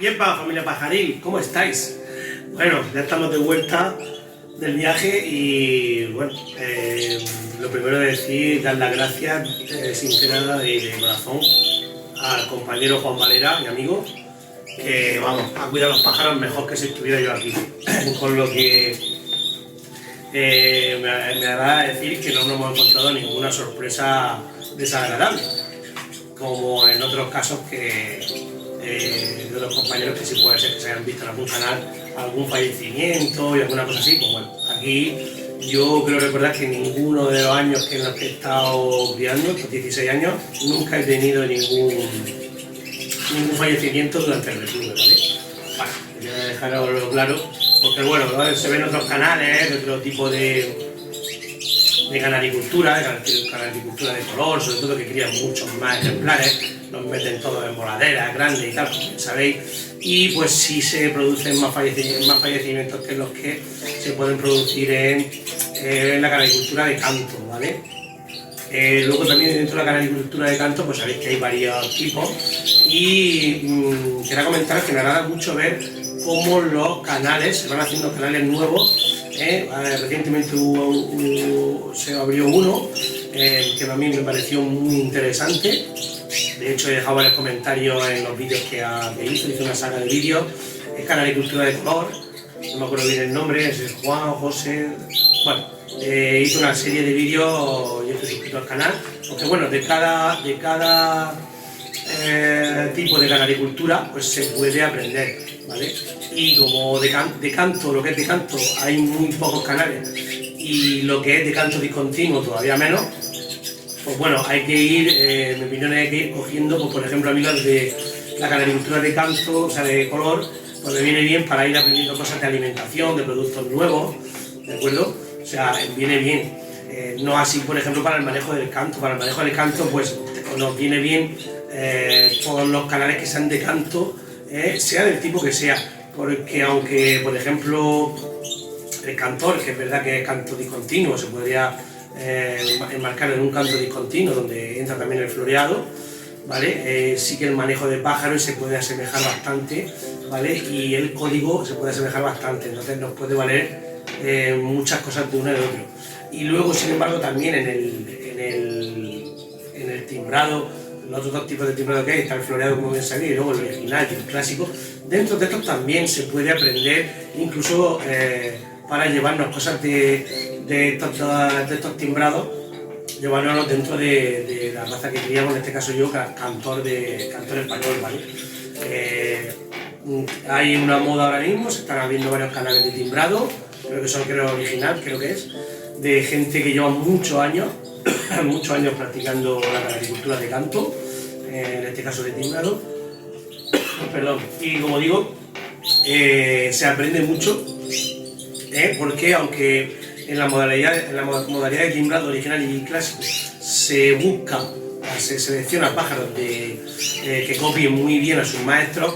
Yepa, familia pajaril, ¿cómo estáis? Bueno, ya estamos de vuelta del viaje y bueno, lo primero es decir, dar las gracias sinceras de corazón al compañero Juan Valera, mi amigo, que vamos, ha cuidado a los pájaros mejor que si estuviera yo aquí. Con lo que me hará decir que no nos hemos encontrado ninguna sorpresa desagradable, como en otros casos de otros compañeros que sí puede ser que se hayan visto en algún canal algún fallecimiento y alguna cosa así. Pues bueno, aquí yo creo recordar que ninguno de los años en los que he estado criando, estos 16 años, nunca he tenido ningún fallecimiento durante el reclume, ¿vale? Vale, voy a dejarlo claro, porque bueno, ¿vale? Se ven otros canales de otro tipo de canalicultura, canalicultura de color, sobre todo que crían muchos más ejemplares, los meten todos en voladeras grandes y tal, como sabéis, y pues sí se producen más fallecimientos que los que se pueden producir en la canalicultura de canto, ¿vale? Luego también dentro de la canalicultura de canto pues sabéis que hay varios tipos y quería comentaros que me agrada mucho ver cómo los canales, se van haciendo canales nuevos. Recientemente se abrió uno que a mí me pareció muy interesante. De hecho he dejado varios comentarios en los vídeos que hice una saga de vídeos. Es Canalicultura de Color, no me acuerdo bien el nombre, es Juan, José. Bueno, hice una serie de vídeos, yo estoy suscrito al canal, porque bueno, de cada tipo de canalicultura pues se puede aprender, ¿vale? Y como de canto, lo que es de canto hay muy pocos canales y lo que es de canto discontinuo todavía menos, pues bueno, hay que ir, mi opinión es que ir cogiendo, pues por ejemplo a mí los de la canalicultura de canto, o sea de color, pues me viene bien para ir aprendiendo cosas de alimentación, de productos nuevos, ¿de acuerdo? O sea, viene bien, no así por ejemplo para el manejo del canto. Para el manejo del canto pues nos viene bien todos los canales que sean de canto, sea del tipo que sea, porque aunque por ejemplo el cantor, que es verdad que es canto discontinuo, se podría enmarcar en un canto discontinuo donde entra también el floreado, ¿vale? Sí que el manejo de pájaros se puede asemejar bastante, ¿vale? Y el código se puede asemejar bastante, entonces nos puede valer muchas cosas de uno y de otro. Y luego, sin embargo, también en el timbrado, los otros dos tipos de timbrado que hay, está el floreado como bien sabéis, y luego el original y el clásico. Dentro de estos también se puede aprender, incluso para llevarnos cosas de estos timbrados, llevárnoslos dentro de la raza que queríamos, en este caso yo, cantor español, ¿vale? Hay una moda ahora mismo, se están abriendo varios canales de timbrado, creo que son original, creo que es, de gente que lleva muchos años practicando la canalicultura de canto, en este caso de timbrado. Perdón. Y como digo, se aprende mucho, porque aunque en la modalidad de timbrado original y clásico se selecciona pájaros que copien muy bien a sus maestros,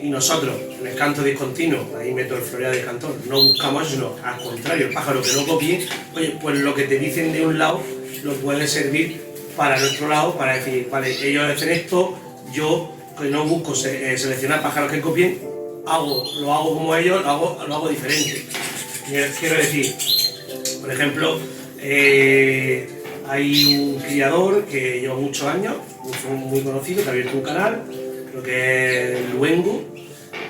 y nosotros en el canto discontinuo, ahí meto el floreado del cantor, no buscamos eso, sino al contrario, el pájaro que no copie, oye, pues lo que te dicen de un lado lo puede servir para el otro lado, para decir, vale, ellos hacen esto, yo que no busco seleccionar pájaros que copien, lo hago como ellos, lo hago diferente. Quiero decir, por ejemplo, hay un criador que lleva muchos años, muy conocido, que ha abierto un canal, creo que es Luengo,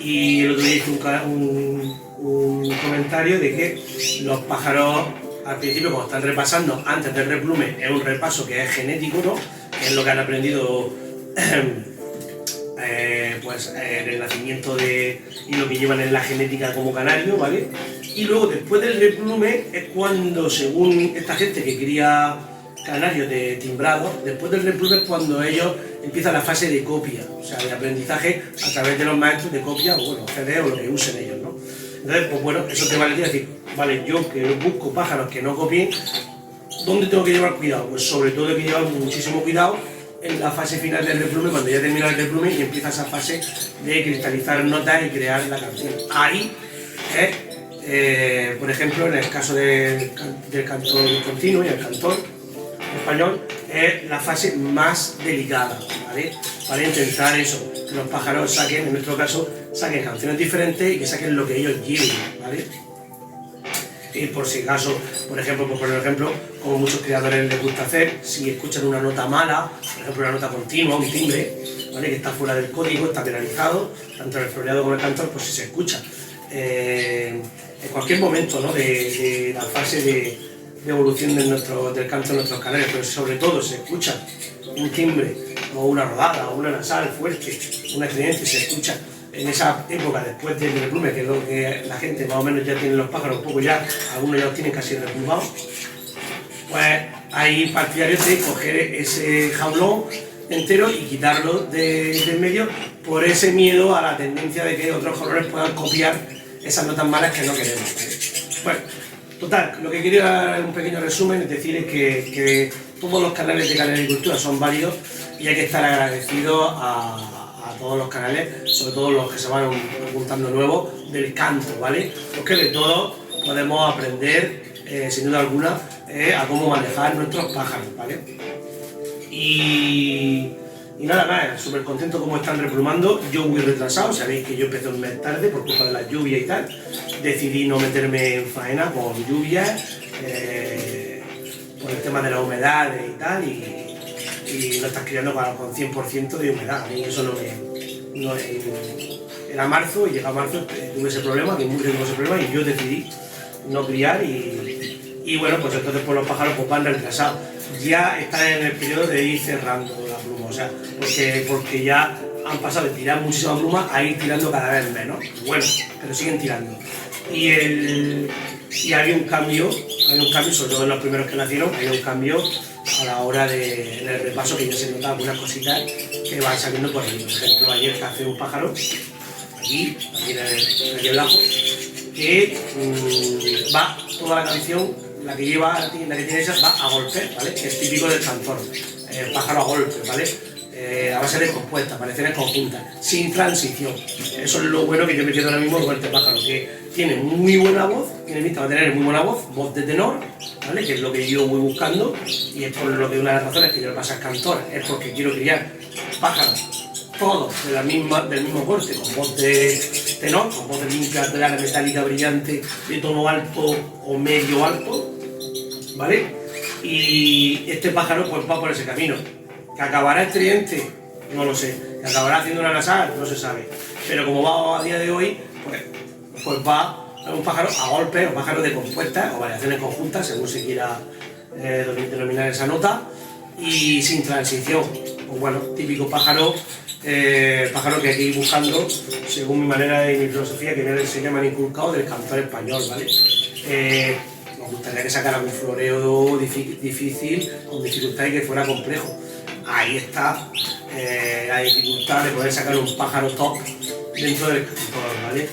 y el otro día hizo un comentario de que los pájaros al principio, cuando están repasando antes del replume, es un repaso que es genético, ¿no? Que es lo que han aprendido pues en el nacimiento y lo que llevan en la genética como canario, ¿vale? Y luego después del replume es cuando, según esta gente que cría canarios de timbrado, después del replume es cuando ellos empiezan la fase de copia, o sea, de aprendizaje a través de los maestros de copia, o bueno, CD o lo que usen ellos, ¿no? Entonces, pues bueno, eso te vale decir, vale, yo que busco pájaros que no copien, ¿dónde tengo que llevar cuidado? Pues sobre todo hay que llevar muchísimo cuidado en la fase final del replume, cuando ya termina el replume y empieza esa fase de cristalizar notas y crear la canción. Ahí por ejemplo, en el caso del cantor discontinuo y el cantor, español es la fase más delicada, ¿vale? Para intentar eso, que los pájaros saquen, en nuestro caso, saquen canciones diferentes y que saquen lo que ellos lleven, ¿vale? Y por si acaso, por ejemplo, como muchos criadores les gusta hacer, si escuchan una nota mala, por ejemplo una nota continua, un timbre, ¿vale? Que está fuera del código, está penalizado, tanto en el floreado como en el cantor, pues si se escucha. En cualquier momento, ¿no? de la fase de evolución del canto en nuestros canales, pero sobre todo se escucha un timbre o una rodada o una nasal fuerte, una estridente, se escucha en esa época después del replume, que es lo que la gente más o menos ya tiene los pájaros un poco ya, algunos ya los tienen casi replumados, pues hay partidarios de coger ese jaulón entero y quitarlo del medio por ese miedo a la tendencia de que otros colores puedan copiar esas notas malas que no queremos, ¿vale? Bueno, total, lo que quería dar un pequeño resumen es decir que todos los canales de Canaricultura son válidos y hay que estar agradecidos a todos los canales, sobre todo los que se van apuntando nuevos, del canto, ¿vale? Porque de todos podemos aprender, sin duda alguna, a cómo manejar nuestros pájaros, ¿vale? Y nada más, súper contento como están replumando. Yo muy retrasado, sabéis que yo empecé un mes tarde por culpa de la lluvia y tal. Decidí no meterme en faena por lluvias, por el tema de la humedad y tal, y lo estás criando con 100% de humedad. A mí eso era marzo, y llega marzo tuve ese problema, que muchos tuvimos ese problema, y yo decidí no criar y bueno, pues entonces pues los pájaros pues van retrasados. Ya están en el periodo de ir cerrando la pluma, o sea, porque ya han pasado de tirar muchísima pluma a ir tirando cada vez menos. Bueno, pero siguen tirando. Y había un cambio, sobre todo en los primeros que nacieron, había un cambio a la hora en el repaso, que ya se notaban algunas cositas que van saliendo por ahí. Por ejemplo, ayer cazé un pájaro, aquí en el ajo, que va toda la canción. La que tiene esa va a golpe, ¿vale? Que es típico del cantor, pájaro a golpe, ¿vale? A base de compuestas, variaciones conjuntas, sin transición. Eso es lo bueno que yo me quedo ahora mismo con este pájaro, que tiene muy buena voz, tiene pinta de tener muy buena voz de tenor, ¿vale? Que es lo que yo voy buscando, y es por lo que una de las razones que yo le paso al cantor es porque quiero criar pájaros todos del mismo corte, con voz de tenor, con voz de limpia, clara, metálica, brillante, de tono alto o medio alto, ¿vale? Y este pájaro pues va por ese camino. ¿Que acabará estridente? No lo sé. ¿Que acabará haciendo una nasal? No se sabe. Pero como va a día de hoy, pues va un pájaro a golpe, un pájaro de compuestas o variaciones conjuntas, según se quiera denominar esa nota, y sin transición. Pues bueno, típico pájaro que hay que ir buscando según mi manera y mi filosofía, que me han inculcado del cantor español, ¿vale? Me gustaría que sacara un floreo difícil, con dificultad y que fuera complejo. Ahí está la dificultad de poder sacar un pájaro top dentro del cantor, ¿vale?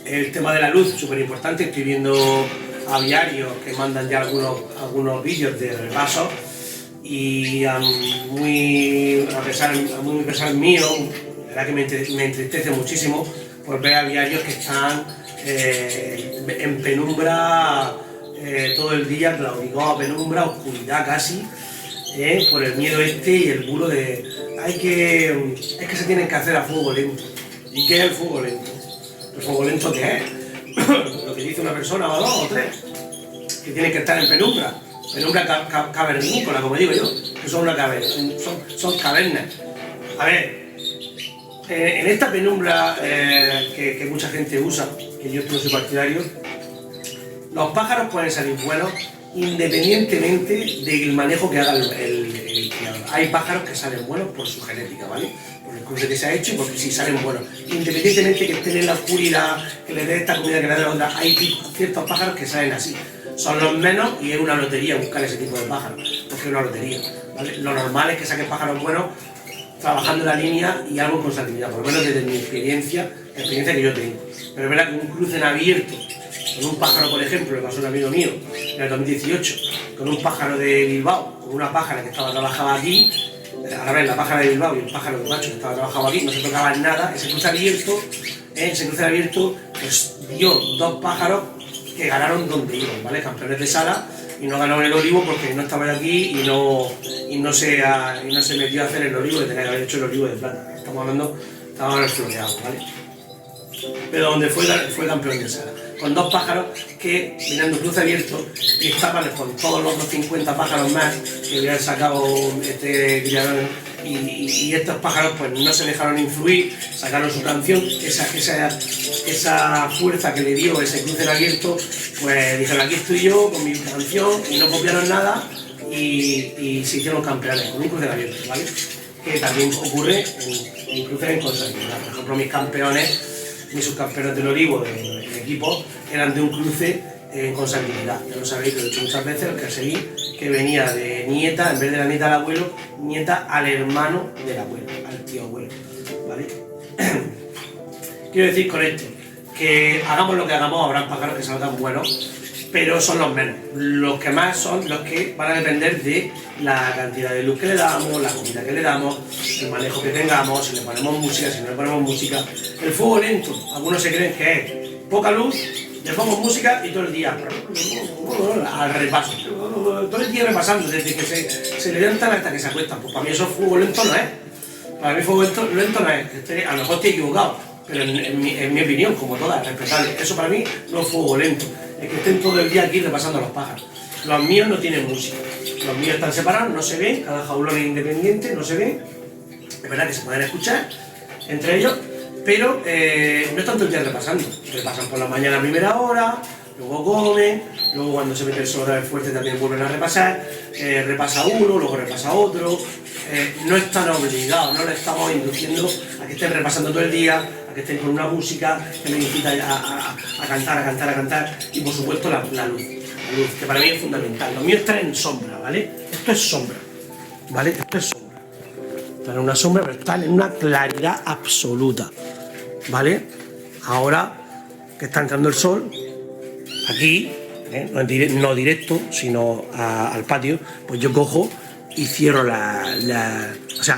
El tema de la luz, súper importante. Estoy viendo aviarios que mandan ya algunos vídeos de repaso, y a muy pesar mío, la verdad que me entristece muchísimo por ver aviarios que están en penumbra todo el día, claudicados a penumbra, oscuridad casi, por el miedo y el bulo de es que se tienen que hacer a fuego lento. ¿Y qué es el fuego lento? ¿El fuego lento qué es? Lo que dice una persona o dos o tres, que tienen que estar en penumbra cavernícola, como digo yo, que son una caverna, son cavernas. A ver, en esta penumbra que mucha gente usa, que yo no soy partidario, los pájaros pueden salir buenos independientemente del manejo que haga el criador. Hay pájaros que salen buenos por su genética, ¿vale? Por el cruce que se ha hecho y porque sí salen buenos. Independientemente que estén en la oscuridad, que les dé esta comida, que les dé la otra, hay ciertos pájaros que salen así. Son los menos y es una lotería buscar ese tipo de pájaros, porque es una lotería, ¿vale? Lo normal es que saquen pájaros buenos trabajando la línea y algo con continuidad, por lo menos desde mi experiencia que yo tengo. Pero es verdad que un cruce en abierto con un pájaro, por ejemplo, le pasó a un amigo mío en el 2018, con un pájaro de Bilbao, con una pájara que trabajaba aquí, a ver, la pájara de Bilbao y el pájaro de macho que estaba trabajado aquí, no se tocaba en nada. Ese cruce abierto, pues dio dos pájaros que ganaron donde iban, ¿vale? Campeones de sala y no ganó en el olivo porque no estaba aquí y no se metió a hacer el olivo que tenía que haber hecho el olivo de plata. Estamos en el floreado, ¿vale? Pero donde fue campeón de sala, con 2 pájaros que venían de cruce abierto y estaban con todos los otros 50 pájaros más que habían sacado este criador, y estos pájaros pues no se dejaron influir, sacaron su canción, esa fuerza que le dio ese cruce en abierto, pues dijeron aquí estoy yo con mi canción y no copiaron nada y se hicieron campeones con un cruce en abierto, ¿vale? Que también ocurre en cruces en consanguinidad. Por ejemplo, mis subcampeones del olivo de equipo eran de un cruce en consanguinidad. Ya lo sabéis, lo he dicho muchas veces, el que seguí, que venía de nieta, en vez de la nieta del abuelo, nieta al hermano del abuelo, al tío abuelo, ¿vale? Quiero decir con esto, que hagamos lo que hagamos, habrá pájaros que salgan buenos, pero son los menos. Los que más son los que van a depender de la cantidad de luz que le damos, la comida que le damos, el manejo que tengamos, si le ponemos música, si no le ponemos música. El fuego lento, algunos se creen que es poca luz, le pongo música y todo el día al repaso, todo el día repasando, desde que se levantan hasta que se acuestan. Pues para mí eso fuego lento no es. Para mí fuego lento no es. A lo mejor estoy equivocado, pero en mi opinión, como todas, respetable. Eso para mí no es fuego lento. Es que estén todo el día aquí repasando los pájaros. Los míos no tienen música. Los míos están separados, no se ven, cada jaulón es independiente, no se ven. Es verdad que se pueden escuchar entre ellos, pero no están todo el día repasando. Repasan por la mañana a primera hora, luego comen, luego cuando se mete el sol fuerte también vuelven a repasar, repasa uno, luego repasa otro. No están obligados, no les estamos induciendo a que estén repasando todo el día, a que estén con una música que les incita a cantar, y por supuesto la luz, que para mí es fundamental. Lo mío está en sombra, ¿vale? Esto es sombra, ¿vale? Esto es sombra. Está en una sombra, pero está en una claridad absoluta, ¿vale? Ahora que está entrando el sol, aquí, no directo, sino al patio, pues yo cojo y cierro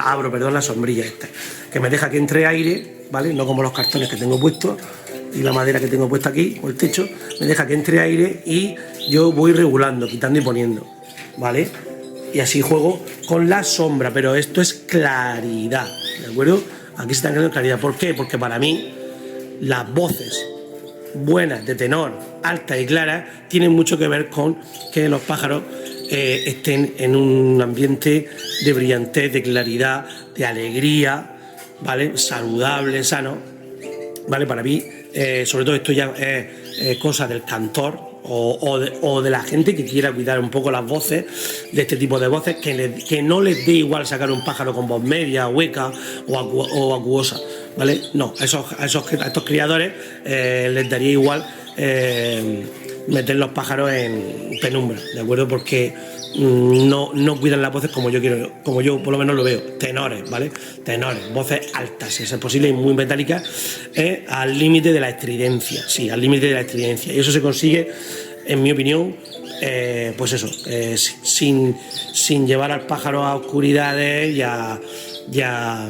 abro la sombrilla esta, que me deja que entre aire, ¿vale? No como los cartones que tengo puestos y la madera que tengo puesta aquí, o el techo, me deja que entre aire y yo voy regulando, quitando y poniendo, ¿vale? Y así juego con la sombra, pero esto es claridad, ¿de acuerdo? Aquí se está creando claridad. ¿Por qué? Porque para mí las voces buenas de tenor, altas y claras, tienen mucho que ver con que los pájaros estén en un ambiente de brillantez, de claridad, de alegría, ¿vale? Saludable, sano, ¿vale? Para mí, sobre todo esto ya es cosa del cantor o de la gente que quiera cuidar un poco las voces, de este tipo de voces, que no les dé igual sacar un pájaro con voz media, hueca o acuosa, ¿vale? No, a estos criadores les daría igual meter los pájaros en penumbra, ¿de acuerdo? Porque no cuidan las voces como yo por lo menos lo veo. Tenores, ¿vale? Tenores, voces altas, si es posible, y muy metálicas, al límite de la estridencia, sí, al límite de la estridencia. Y eso se consigue, en mi opinión, pues eso, sin llevar al pájaro a oscuridades y a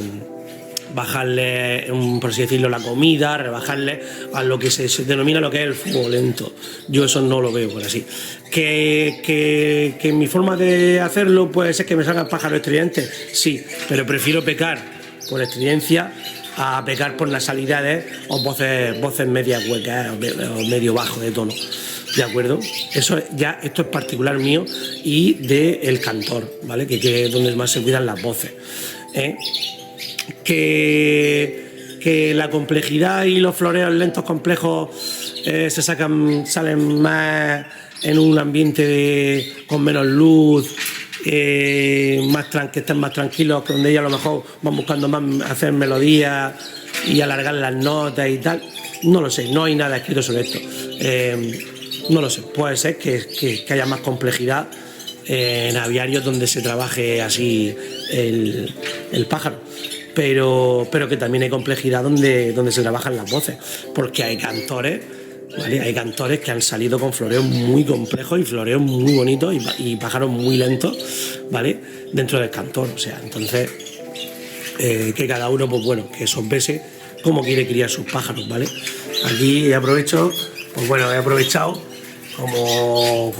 bajarle, por así decirlo, la comida, rebajarle a lo que se denomina lo que es el fuego lento. Yo eso no lo veo por así. Que mi forma de hacerlo puede ser que me salgan pájaros estridentes, sí, pero prefiero pecar por estridencia a pecar por nasalidades o voces medias huecas o medio bajo de tono. ¿De acuerdo? Esto es particular mío y del cantor, ¿vale? Que es donde más se cuidan las voces. Que la complejidad y los floreos lentos complejos salen más en un ambiente con menos luz, que estén más tranquilos, donde ellos a lo mejor van buscando más hacer melodías y alargar las notas y tal. No lo sé, no hay nada escrito sobre esto. No lo sé, puede ser que haya más complejidad en aviarios donde se trabaje así el pájaro. Pero que también hay complejidad donde se trabajan las voces, porque hay cantores, ¿vale? Hay cantores que han salido con floreos muy complejos y floreos muy bonitos y pájaros muy lentos, ¿vale? Dentro del cantor, o sea, entonces que cada uno, pues bueno, que sopese cómo quiere criar sus pájaros, ¿vale? Aquí he aprovechado como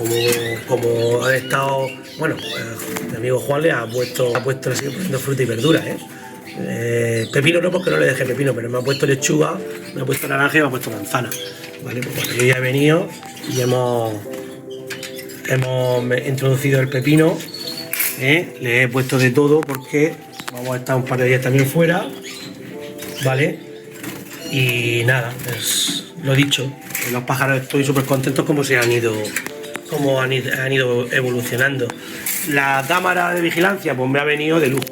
ha estado, bueno, mi amigo Juan le ha puesto le sigue poniendo fruta y verdura, pepino no, porque no le dejé pepino, pero me ha puesto lechuga, me ha puesto naranja y me ha puesto manzana, ¿vale? Pues bueno, yo ya he venido y hemos introducido el pepino, le he puesto de todo porque vamos a estar un par de días también fuera, ¿vale? Y nada, pues lo dicho, los pájaros estoy súper contentos como han ido evolucionando. La cámara de vigilancia pues me ha venido de lujo,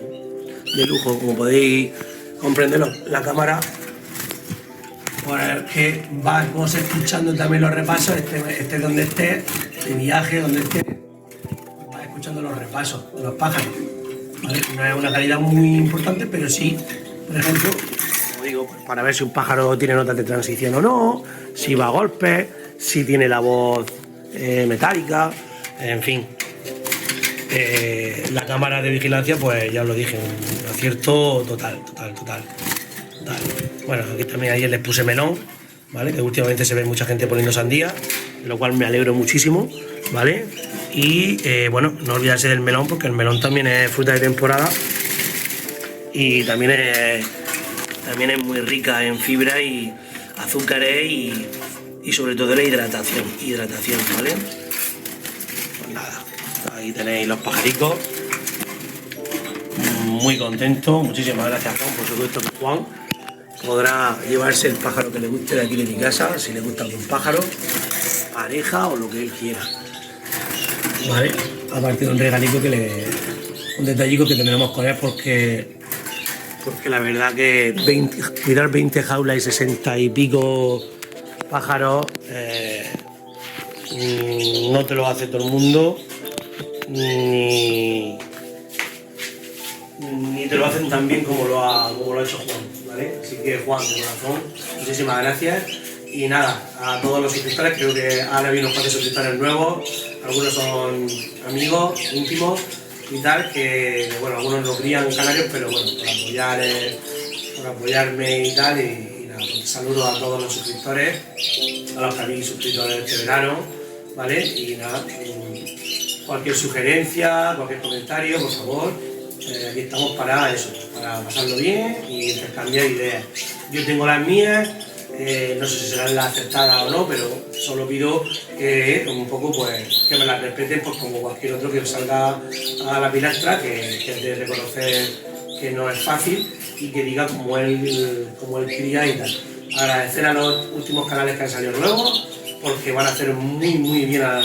como podéis comprenderlo. La cámara, pues que vamos escuchando también los repasos, esté donde esté, de viaje, donde esté, vas escuchando los repasos de los pájaros, ¿vale? No es una calidad muy importante, pero sí, por ejemplo, como digo, pues para ver si un pájaro tiene notas de transición o no, si va a golpes, si tiene la voz metálica, en fin. La cámara de vigilancia, pues ya os lo dije, un acierto total. Bueno, aquí también ayer les puse melón, ¿vale? Que últimamente se ve mucha gente poniendo sandía, de lo cual me alegro muchísimo, ¿vale? Y bueno, no olvidarse del melón, porque el melón también es fruta de temporada y también es muy rica en fibra y azúcares y sobre todo la hidratación, ¿vale? Pues nada, ahí tenéis los pajaricos, muy contentos. Muchísimas gracias, Juan, por supuesto que Juan podrá llevarse el pájaro que le guste de aquí de mi casa, si le gusta algún pájaro, pareja o lo que él quiera, ¿vale? Aparte de un regalico un detallico que tendremos con él, porque la verdad que cuidar 20 jaulas y 60 y pico pájaros no te lo hace todo el mundo, ni te lo hacen tan bien como lo ha hecho Juan, ¿vale? Así que Juan, de corazón, muchísimas gracias. Y nada, a todos los suscriptores, creo que ahora hay unos cuantos suscriptores nuevos, algunos son amigos íntimos y tal, que bueno, algunos lo crían canarios, pero bueno, por apoyarme y tal, y nada, pues saludo a todos los suscriptores, a los que habéis suscrito este verano, ¿vale? Y nada, cualquier sugerencia, cualquier comentario, por favor, aquí estamos para eso, para pasarlo bien y intercambiar ideas. Yo tengo las mías, no sé si serán las aceptadas o no, pero solo pido que un poco pues que me las respeten, pues como cualquier otro que salga a la pilastra, que es de reconocer que no es fácil y que diga como él cría y tal. Agradecer a los últimos canales que han salido nuevos, porque van a hacer muy bien a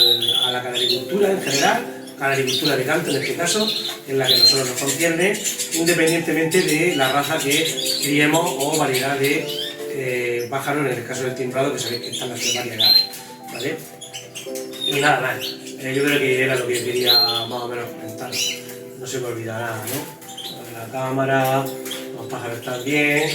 la canaricultura en general, canaricultura de canto en este caso, en la que nosotros nos concierne, independientemente de la raza que criemos o variedad de pájaro, en el caso del timbrado, que sabéis que están las tres variedades, ¿vale? Y nada más, yo creo que era lo que quería más o menos comentar, no se me olvidará, ¿no? La cámara, los pájaros están bien,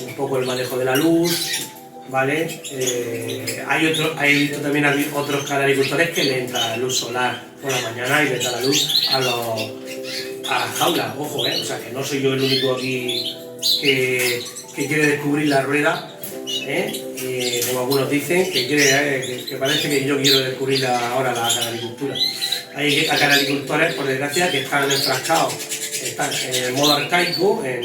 un poco el manejo de la luz, ¿vale? He visto también otros canaricultores que le entra la luz solar por la mañana y le da la luz a las jaulas, ojo, o sea que no soy yo el único aquí que quiere descubrir la rueda, como algunos dicen, que parece que yo quiero descubrir ahora la canaricultura. Hay canaricultores, por desgracia, que están enfrascados, están en el modo arcaico, en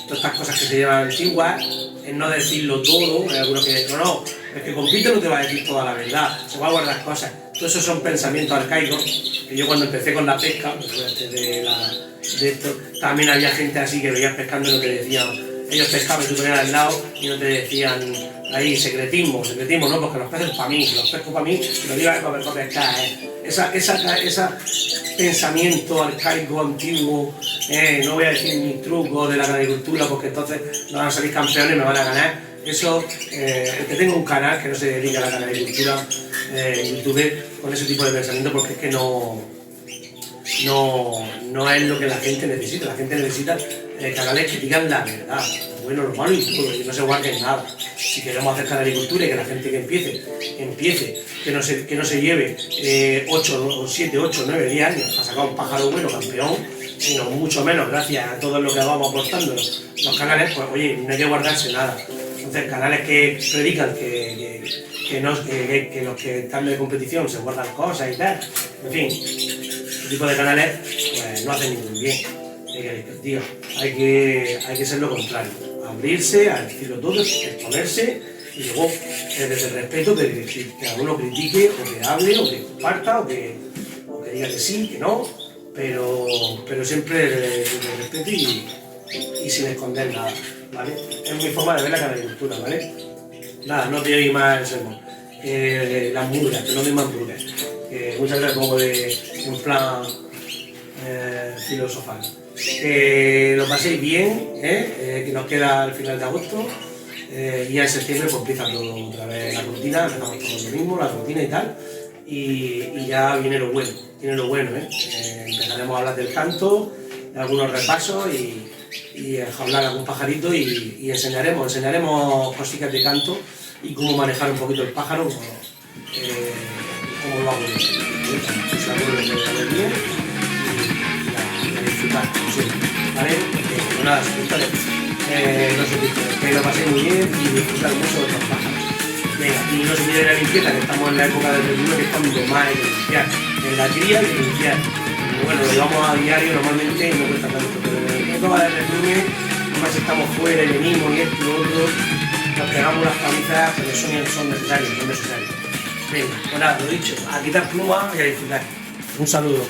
todas estas cosas que se llaman antiguas, en no decirlo todo. Hay algunos que no, el que compite no te va a decir toda la verdad, se va a guardar cosas. Todos esos son pensamientos arcaicos, que yo cuando empecé con la pesca, de esto, también había gente así que veías pescando y no te decían, ellos pescaban y tú tenías al lado y no te decían ahí secretismo, no, porque los peces para mí, los pesco para mí, y lo digo para pescar, Ese pensamiento arcaico, antiguo, no voy a decir mis trucos de la agricultura porque entonces no van a salir campeones y me van a ganar. Eso, el que tenga un canal que no se dedica a la agricultura, YouTube, con ese tipo de pensamiento, porque es que no es lo que la gente necesita. La gente necesita canales que digan la verdad, lo bueno, lo malo y todo, y no se guarden nada. Si queremos hacer canaricultura y que la gente que empiece, que no se lleve 7, 8, 9, 10 años para sacar un pájaro bueno, campeón, sino mucho menos gracias a todo lo que vamos aportando los canales, pues oye, no hay que guardarse nada. Entonces, canales que predican que que los que están de competición se guardan cosas y tal. En fin, este tipo de canales pues no hacen ningún bien. Tío, hay que ser lo contrario, abrirse, a decirlo todo, exponerse y luego desde el respeto que cada uno critique o que hable o que comparta o que diga que sí, que no, pero siempre desde el respeto y sin esconder nada, ¿vale? Es mi forma de ver la canalicultura, ¿vale? Nada, no te oí más el sermón. Las murgas, que no doy más murgas. Muchas veces pongo en plan filosofal. Que lo paséis bien, que nos queda al final de agosto. Y ya en septiembre pues empieza todo otra vez la rutina, empezamos todo lo mismo, la rutina y tal. Y ya viene lo bueno, empezaremos a hablar del canto, de algunos repasos y hablar algún pajarito y enseñaremos cositas de canto y cómo manejar un poquito el pájaro, cómo lo hago yo, que se acuerden de ver bien y a disfrutar, ¿vale? Pues nada, suscriptores, que lo paséis muy bien y disfrutar mucho de los pájaros. Venga, y no se olviden la limpieza, que estamos en la época del verano, que es cuando más hay que limpiar, en la cría y limpiar. Bueno, lo llevamos a diario normalmente y no cuesta tanto, pero en la época del verano, más estamos fuera y venimos y esto y lo otro, nos pegamos las palizas, pero son necesarios. Venga, pues nada, lo dicho, a quitar pluma y a disfrutar. Un saludo.